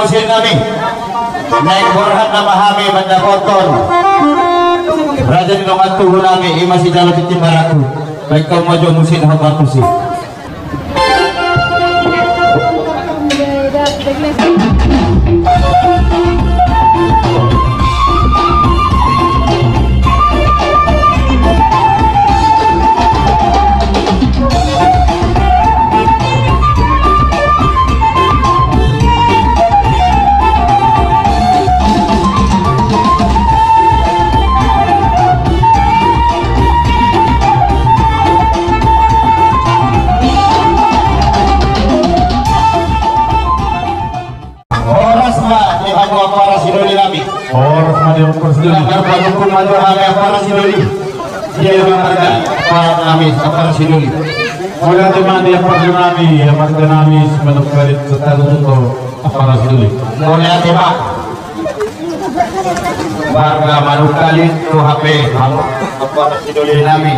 musim kami naik borhat nama kami benda koton raja di longat tubuh kami masih jalan di timbaraku baik kau maju musim hamba tusi Oleh teman dia perjunami, yang perjunami semenuk garis setaru untuk apa siduli. Oleh teman warga Manukali tu HP apa siduli nami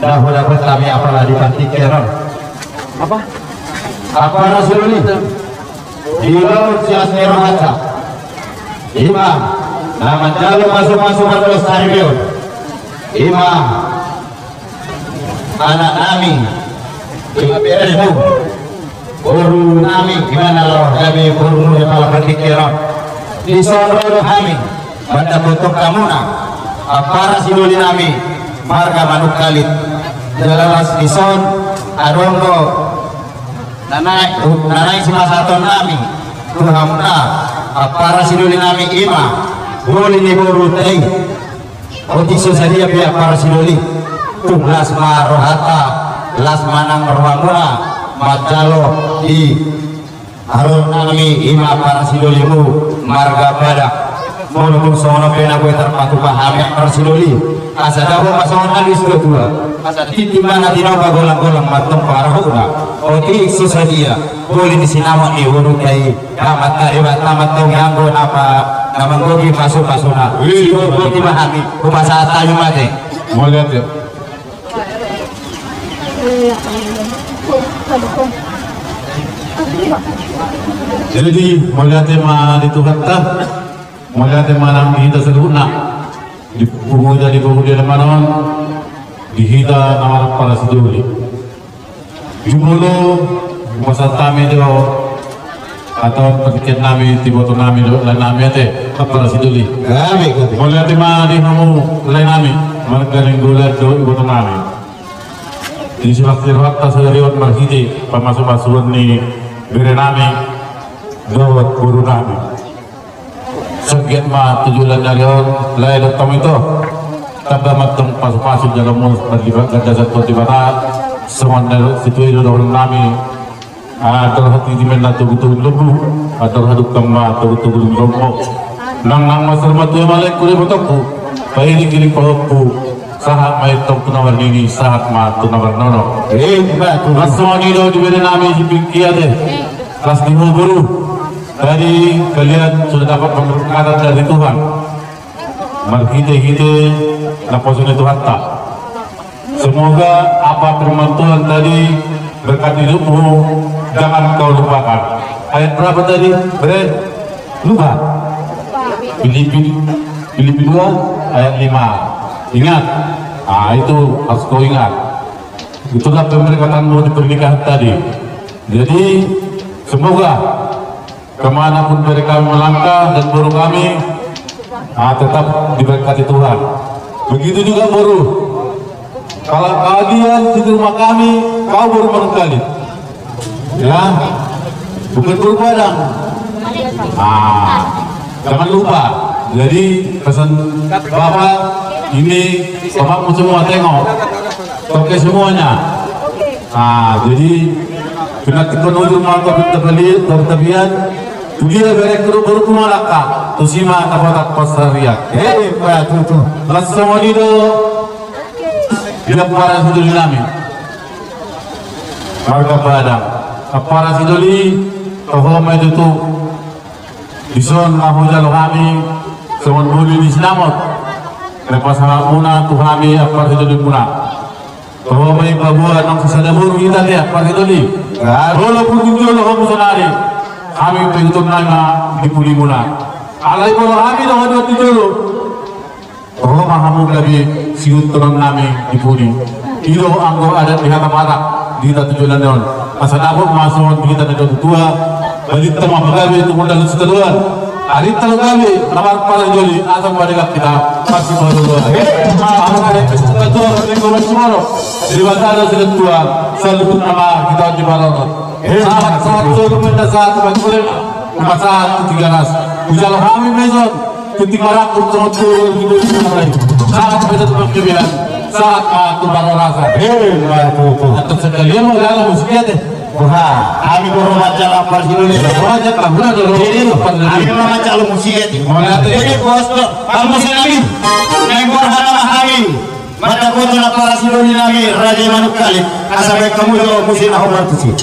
dah dapat kami apalah di panti keron. Apa siduli? Di laut sias nerohaca. Imam nama jalur masuk berdoa saribion. Imam anak nami beresmu guru nami gimana loh kami guru kepala pikiran di sono kami pada bentuk kamuna para siduli nami marga Manukalit jalalas di son aronggo nanai simasaton nami tuhamna para siduli nami ima boleh ni guru tei untuk sesadia pihak para siduli las marohata las manang rohamuna majalo di harun nami ima para sidolimu marga pada monung sono pena gue terpatu paham yang para sidoli asada bo masongan alis dua asad di mana di noba golang-golang matong para huna oti susadia boleh di sinama ni urut kai tamat karibat tamat tong yanggo apa namang gogi masuk-masuna oti pahami bahasa tayu mate mau lihat ya. Jadi melihat tema di Tuhan tak, melihat tema nang kita seguna di pemuda di pemuda mana dihita nama para siduli. Jumlo masa kami itu atau petiket nami tiba tu nami lain nami ate para siduli. Melihat tema di kamu lain nami, mereka lingguler do ibu tu nami. Di sebelah waktu saya lewat marhidi pemasuk-masukan ni berenami gawat guru nami sekian mah tujuan dari orang lain datang itu tabah matang masuk-masuk dalam mulut berlibat ganda satu tiba-tiba semua dari situ itu orang nami ada hati di mana tuh lebu ada haduk kama tuh lebu nang masal matu malek kuri botoku bayi kiri pahoku sahat mai tong tunawar nini sahat ma tunawar nono langsung ini do diberi nama jipingkia deh kelas 5 guru tadi kalian sudah dapat pemberkatan dari Tuhan marhite-hite naposun Tuhan tak semoga apa firman Tuhan tadi berkat hidupmu jangan kau lupakan ayat berapa tadi lupa Filipi 2 ayat 5 ingat, itu harus kau ingat. Itulah pemberkatanmu di pernikahan tadi. Jadi semoga kemanapun mereka melangkah dan buruh kami tetap diberkati Tuhan. Begitu juga buruh. Kalau kalian di rumah kami, kau buruh Manukali. Ya, bukan buruh Padang. Jangan lupa. Jadi pesan Bapak. Ini bapakmu semua tengok, oke semuanya. Jadi kena ujung mata tertabian, dia berek guru malaka, tusima tapatak pasariak. Tuh. Langsung itu dia para siduli nami, marga Padang. Para siduli, kahoma itu tuh, dison mahujal kami, semua buli di Sinamot. Lepas muna tu kami apa itu di muna. Bahwa may babuan ng sasadamur kita dia apa itu di. Walaupun kunjul kamu senari. kami penonton na dipuli muna. Alay ko kami na ano dito. Kalau mahamu lagi siut turun nami dipuli. Ilo anggo ada di hakamara di tujuan non. Masa dapur masuk di kita negara tua. Balik tema bagawi itu modal seteluan. Hari terlalu kami namar para joli asam mereka kita masih baru. Apa kali ketua lingkungan semua. Jadi bahasa sudah tua selalu nama kita di barat. Saat turun saat bagaimana masa 13. Ujalan kami besok ketika rakut turun hidup mulai. Saat besok berkebilan saat aku baru rasa. Atau sekalian mau dalam musiknya deh. Wah, kami berhormat jalan Parsidoli. Wajah kamu ada Jadi, kami berhormat jalan musik. Jadi, bos, kalau musik kami, yang berhormat kami, mata kota Parsidoli kami, Raja Manukali, asalnya kamu itu musik nak hormat sih.